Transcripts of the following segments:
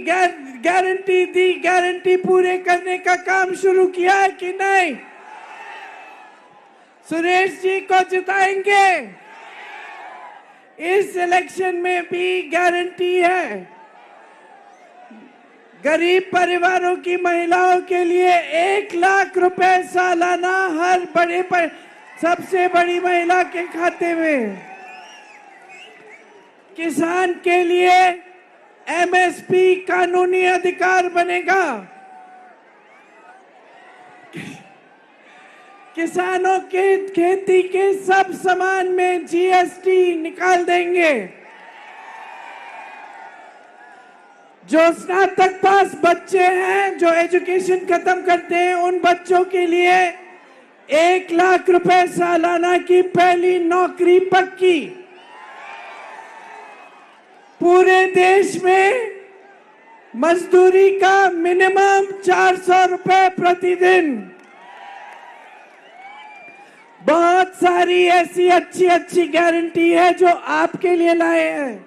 Guarantee दी guarantee पूरे करने का काम शुरू किया है कि नहीं? सुरेश जी को जिताएंगे। इस इलेक्शन में भी गारंटी है। गरीब परिवारों की महिलाओं के लिए 1 लाख रुपए सालाना हर सबसे बड़ी महिला के खाते में। किसान के लिए एमएसपी कानूनी अधिकार बनेगा। किसानों के खेती के सब सामान में जीएसटी निकाल देंगे। जो स्नातक पास बच्चे हैं, जो एजुकेशन खत्म करते हैं, उन बच्चों के लिए 1 लाख रुपए सालाना की पहली नौकरी पक्की। पूरे देश में मजदूरी का मिनिमम 400 रुपए प्रतिदिन। बहुत सारी ऐसी अच्छी गारंटी है जो आपके लिए लाए हैं,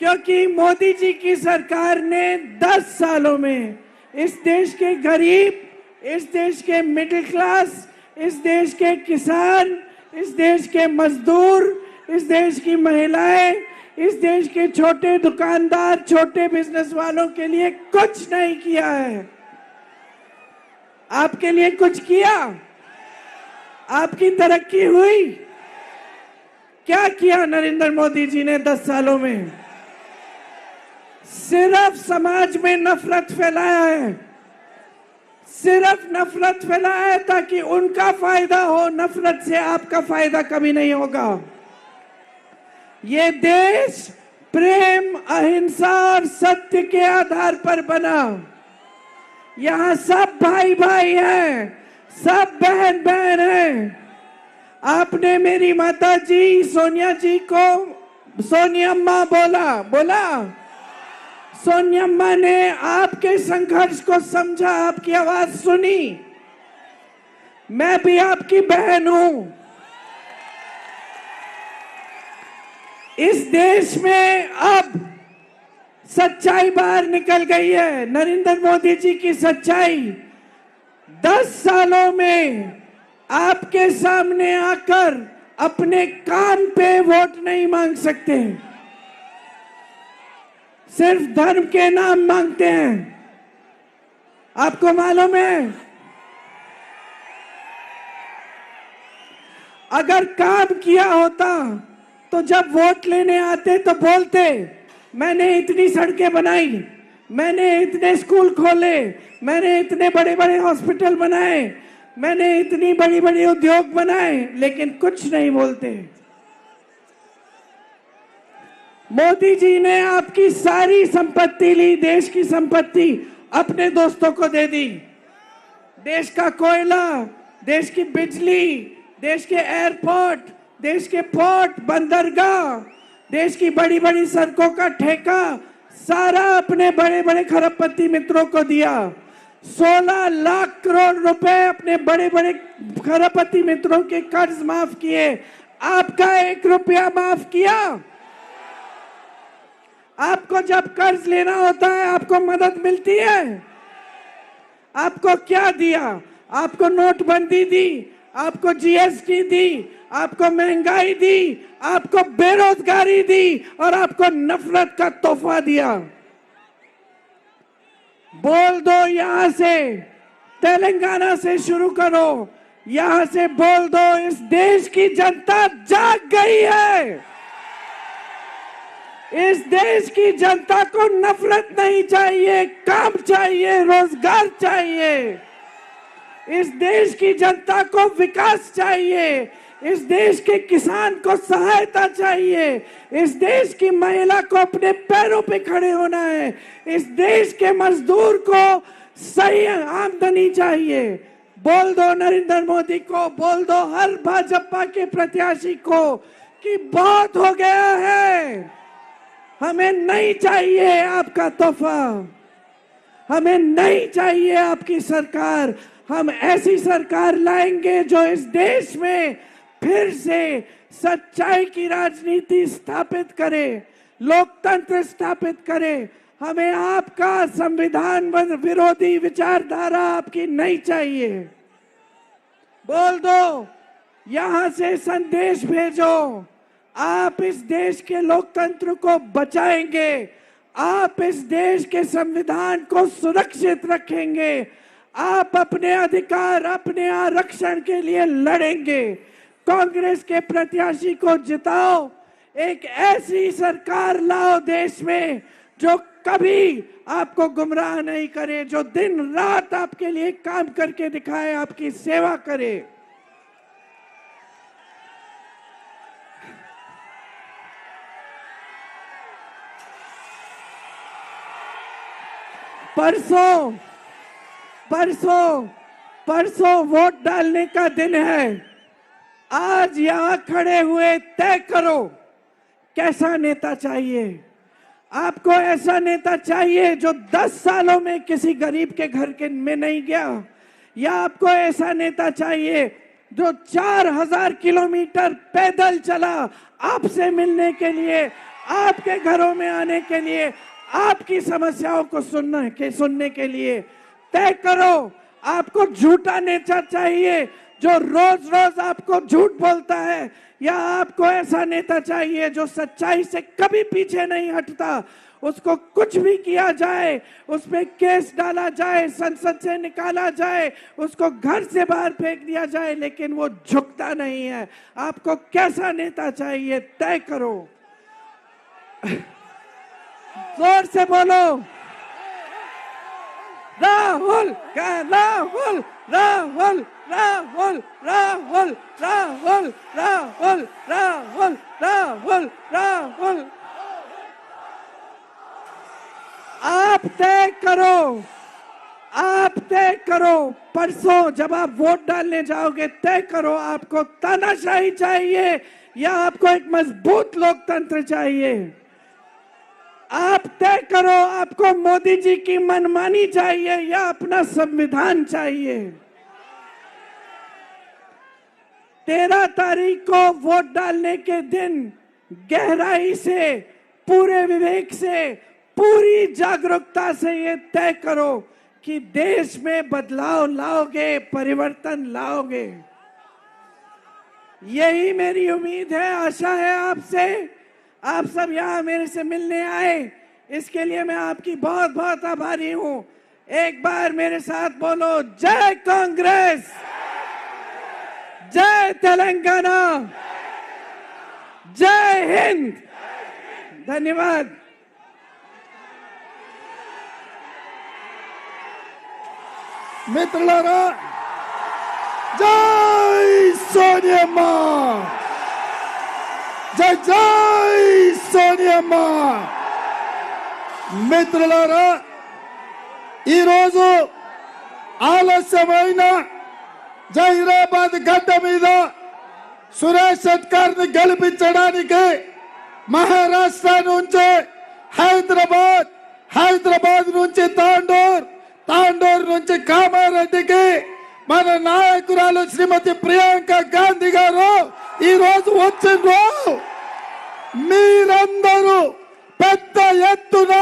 क्योंकि मोदी जी की सरकार ने 10 सालों में इस देश के गरीब, इस देश के मिडिल क्लास, इस देश के किसान, इस देश के मजदूर, इस देश की महिलाएं, इस देश के छोटे दुकानदार, छोटे बिजनेस वालों के लिए कुछ नहीं किया है। आपके लिए कुछ किया? आपकी तरक्की हुई? क्या किया नरेंद्र मोदी जी ने 10 सालों में? सिर्फ समाज में नफरत फैलाया है, सिर्फ नफरत फैलाया है ताकि उनका फायदा हो। नफरत से आपका फायदा कभी नहीं होगा। ये देश प्रेम, अहिंसा और सत्य के आधार पर बना। यहाँ सब भाई भाई हैं, सब बहन बहन हैं। आपने मेरी माता जी सोनिया जी को सोनियम्मा बोला। सोनियम्मा ने आपके संघर्ष को समझा, आपकी आवाज सुनी। मैं भी आपकी बहन हूं। इस देश में अब सच्चाई बाहर निकल गई है। नरेंद्र मोदी जी की सच्चाई 10 सालों में आपके सामने आकर अपने काम पे वोट नहीं मांग सकते, सिर्फ धर्म के नाम मांगते हैं। आपको मालूम है, अगर काम किया होता तो जब वोट लेने आते तो बोलते, मैंने इतनी सड़कें बनाई, मैंने इतने स्कूल खोले, मैंने इतने बड़े बड़े हॉस्पिटल बनाए, मैंने इतनी बड़ी बड़ी उद्योग बनाए, लेकिन कुछ नहीं बोलते। मोदी जी ने आपकी सारी संपत्ति ली, देश की संपत्ति अपने दोस्तों को दे दी। देश का कोयला, देश की बिजली, देश के एयरपोर्ट, देश के पोर्ट, बंदरगाह, देश की बड़ी बड़ी सड़कों का ठेका सारा अपने बड़े बड़े खरबपति मित्रों को दिया। 16 लाख करोड़ रुपए अपने बड़े बड़े खरबपति मित्रों के कर्ज माफ किए। आपका 1 रुपया माफ किया? आपको जब कर्ज लेना होता है आपको मदद मिलती है? आपको क्या दिया? आपको नोटबंदी दी, आपको जीएसटी दी, आपको महंगाई दी, आपको बेरोजगारी दी और आपको नफरत का तोहफा दिया। बोल दो, यहां से तेलंगाना से शुरू करो, यहां से बोल दो, इस देश की जनता जाग गई है। इस देश की जनता को नफरत नहीं चाहिए, काम चाहिए, रोजगार चाहिए। इस देश की जनता को विकास चाहिए, इस देश के किसान को सहायता चाहिए, इस देश की महिला को अपने पैरों पे खड़े होना है, इस देश के मजदूर को सही आमदनी चाहिए। बोल दो नरेंद्र मोदी को, बोल दो हर भाजपा के प्रत्याशी को कि बहुत हो गया है, हमें नहीं चाहिए आपका तोहफा, हमें नहीं चाहिए आपकी सरकार। हम ऐसी सरकार लाएंगे जो इस देश में फिर से सच्चाई की राजनीति स्थापित करे, लोकतंत्र स्थापित करे, हमें आपका संविधान विरोधी विचारधारा आपकी नहीं चाहिए। बोल दो, यहां से संदेश भेजो, आप इस देश के लोकतंत्र को बचाएंगे, आप इस देश के संविधान को सुरक्षित रखेंगे, आप अपने अधिकार, अपने आरक्षण के लिए लड़ेंगे। कांग्रेस के प्रत्याशी को जिताओ, एक ऐसी सरकार लाओ देश में जो कभी आपको गुमराह नहीं करे, जो दिन रात आपके लिए काम करके दिखाए, आपकी सेवा करे। परसों वोट डालने का दिन है। आज यहां खड़े हुए तय करो कैसा नेता चाहिए। आपको ऐसा नेता चाहिए जो 10 सालों में किसी गरीब के घर के में नहीं गया, या आपको ऐसा नेता चाहिए जो 4000 किलोमीटर पैदल चला आपसे मिलने के लिए, आपके घरों में आने के लिए, आपकी समस्याओं को सुनने के लिए। तय करो। आपको झूठा नेता चाहिए जो रोज रोज आपको झूठ बोलता है, या आपको ऐसा नेता चाहिए जो सच्चाई से कभी पीछे नहीं हटता, उसको कुछ भी किया जाए, उस पे केस डाला जाए, संसद से निकाला जाए, उसको घर से बाहर फेंक दिया जाए, लेकिन वो झुकता नहीं है। आपको कैसा नेता चाहिए, तय करो। जोर से बोलो, राहुल राहुल राहुल राहुल राहुल राहुल राहुल राहुल राहुल राहुल। आप तय करो, आप तय करो। परसों जब आप वोट डालने जाओगे, तय करो आपको तानाशाही चाहिए या आपको एक मजबूत लोकतंत्र चाहिए। आप तय करो, आपको मोदी जी की मनमानी चाहिए या अपना संविधान चाहिए। 13 तारीख को वोट डालने के दिन गहराई से, पूरे विवेक से, पूरी जागरूकता से ये तय करो कि देश में बदलाव लाओगे, परिवर्तन लाओगे। यही मेरी उम्मीद है, आशा है आपसे। आप सब यहाँ मेरे से मिलने आए, इसके लिए मैं आपकी बहुत बहुत आभारी हूँ। एक बार मेरे साथ बोलो, जय कांग्रेस, जय तेलंगाना, जय हिंद। धन्यवाद। మిత్రులారా, జై సోనియమ్మ, జై జై సోనియమ్మ. మిత్రులారా, ఈరోజు ఆలస్యమైన జైరాబాద్ గడ్డ మీద సురేష్ శెట్కర్ ని గెలిపించడానికి మహారాష్ట్ర నుంచి హైదరాబాద్, హైదరాబాద్ నుంచి తాండూర్ నుంచి కామారెడ్డికి మన నాయకురాలు శ్రీమతి ప్రియాంక గాంధీ గారు ఈ రోజు వచ్చిండ్రు. మీరందరూ పెద్ద ఎత్తున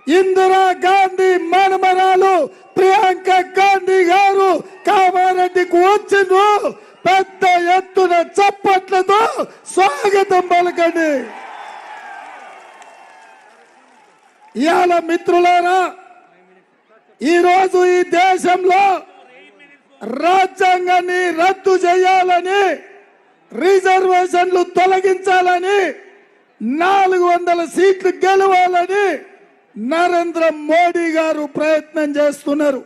ఇందిరా గాంధీ మనమరాలు ప్రియాంక గాంధీ గారు కామారెడ్డికి వచ్చిండ్రు. పెద్ద ఎత్తున చప్పట్లతో స్వాగతం పలకండి. ఇవాళ మిత్రులారా, ఈ రోజు ఈ దేశంలో రాజ్యాంగాన్ని రద్దు చేయాలని, రిజర్వేషన్లు తొలగించాలని, 400 సీట్లు గెలవాలని నరేంద్ర మోడీ గారు ప్రయత్నం చేస్తున్నారు.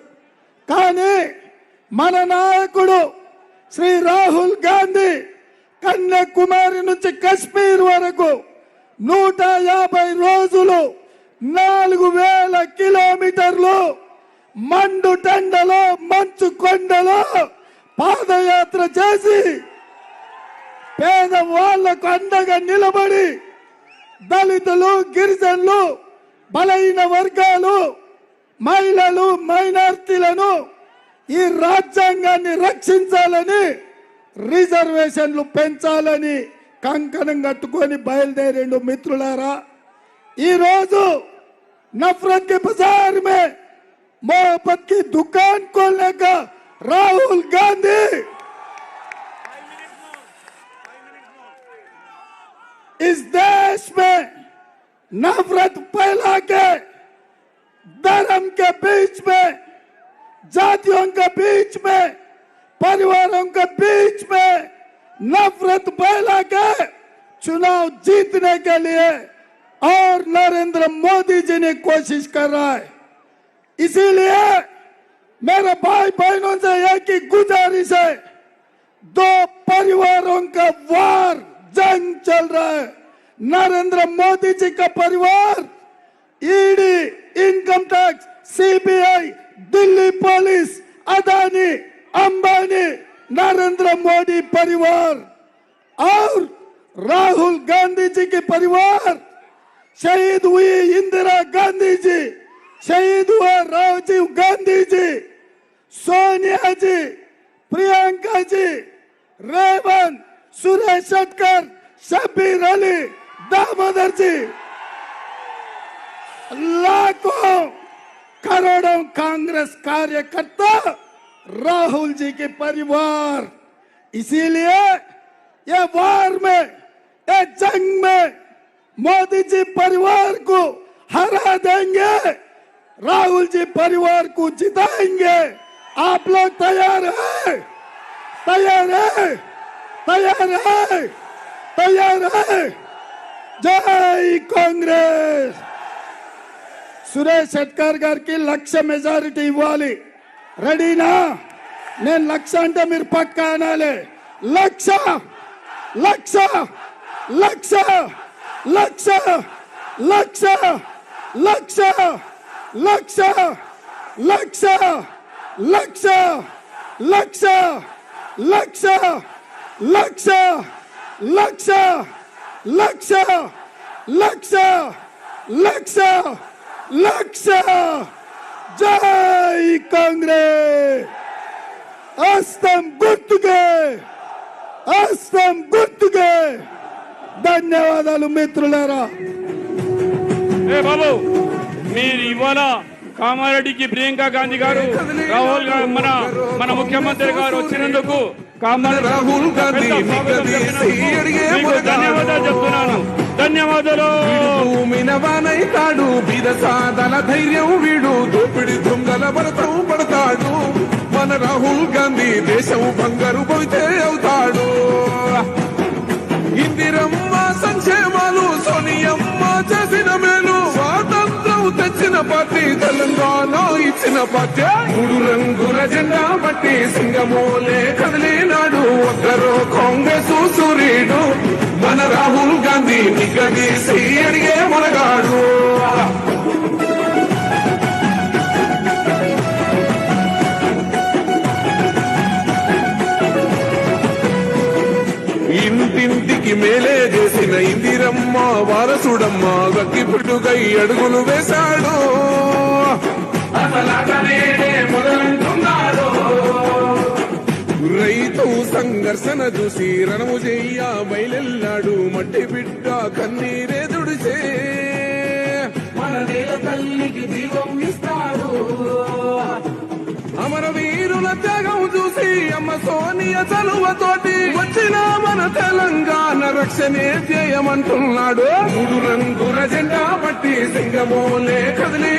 కానీ మన నాయకుడు శ్రీ రాహుల్ గాంధీ కన్యాకుమారి నుంచి కశ్మీర్ వరకు 150 రోజులు 4000 కిలోమీటర్లు మండు టెండలో, మంచు కొండలో పాదయాత్ర చేసి పేద వాళ్లకు అండగా నిలబడి దళితులు, గిరిజనులు, బలహీన వర్గాలు, మహిళలు, మైనార్టీలను ఈ రాజ్యాంగాన్ని రక్షించాలని, రిజర్వేషన్లు పెంచాలని కంకణం కట్టుకొని బయలుదేరిండు. మిత్రులారా, ఈరోజు नफरत के बाजार में मोहब्बत की दुकान खोलने का राहुल गांधी इस देश में नफरत फैला के धर्म के बीच में, जातियों के बीच में, परिवारों के बीच में नफरत फैला के चुनाव जीतने के लिए और नरेंद्र मोदी जी ने कोशिश कर रहा है। इसीलिए मेरे भाई बहनों से एक ही गुजारिश है, दो परिवारों का वार जंग चल रहा है। नरेंद्र मोदी जी का परिवार ED, income tax, CBI, Delhi police, Adani, Ambani, Narendra Modi परिवार और राहुल गांधी जी के परिवार, शहीद हुई इंदिरा गांधी जी, शहीद हुए राजीव गांधी जी, सोनिया जी, प्रियंका जी, रेवंत, सुरेश शेट्टर, शब्बीर अली, दामोदर जी, लाखों करोड़ों कांग्रेस कार्यकर्ता राहुल जी के परिवार। इसीलिए ये वार में, ये जंग में मोदी जी परिवार को हरा देंगे, राहुल जी परिवार को जिताएंगे। आप लोग तैयार हैं? तैयार है? तैयार है? तैयार है? जय कांग्रेस। సురేష్ షెట్కర్ గారికి లక్ష మెజారిటీ ఇవ్వాలి. రెడీనా? నేను లక్ష అంటే మీరు పక్క అనాలి. లక్ష లక్ష లక్ష లక్ష లక్ష లక్ష లక్ష లక్ష లక్ష లక్ష లక్ష లక్ష లక్ష లక్ష లక్ష లక్ష లక్ష. జై కాంగ్రెస్. హస్తం గుర్తుకే, హస్తం గుర్తుకే. ధన్యవాదాలు మిత్రులారా. ఏ బాబు, మీరు ఇవాళ కామారెడ్డికి ప్రియాంక గాంధీ గారు, రాహుల్ మన ముఖ్యమంత్రి గారు వచ్చినందుకు రాహుల్ గాంధీ ధన్యవాదాలు చెప్తున్నాను. ధన్యవాదాలు. మినవానైతాడు బీద సాదల ధైర్యం వీడు, దోపిడి దొంగల భరతం పడతాడు. మన రాహుల్ గాంధీ దేశం బంగారు పోతే అవుతాడు. ఇందిరమ్మ సంక్షేమాలు, సోనియమ్మ చేసిన మేలు, స్వాతంత్రం తెచ్చిన పార్టీ తెలంగాణ ఇచ్చిన పార్టీ. మూడు రంగుల జెండా బట్టి సింగమోలే కదిలినాడు, ఒక్కరో కాంగ్రెస్ సూర్యుడు. మన రాహుల్ గాంధీ నిగ్గదీసి అడిగే మనగాడు. ఇంటింటికి మేలే చేసిన ఇందిరమ్మ వారసుడమ్మ, గక్కి పుట్టుకై అడుగులు వేశాడు. రైతు సంఘర్షణ చూసి రణము చెయ్య బయలెల్లాడు, మట్టి బిడ్డ కన్నీరే దుడిచే మన నేల తల్లికి జీవం ఇస్తాడు. అమరవీరుల త్యాగం చూసి అమ్మ సోనియ చలువతోటి వచ్చిన మన తెలంగాణ రక్షణే ధ్యేయమంటున్నాడు. మూడు రంగుల జెండా పట్టి సింగమోలే కదిలి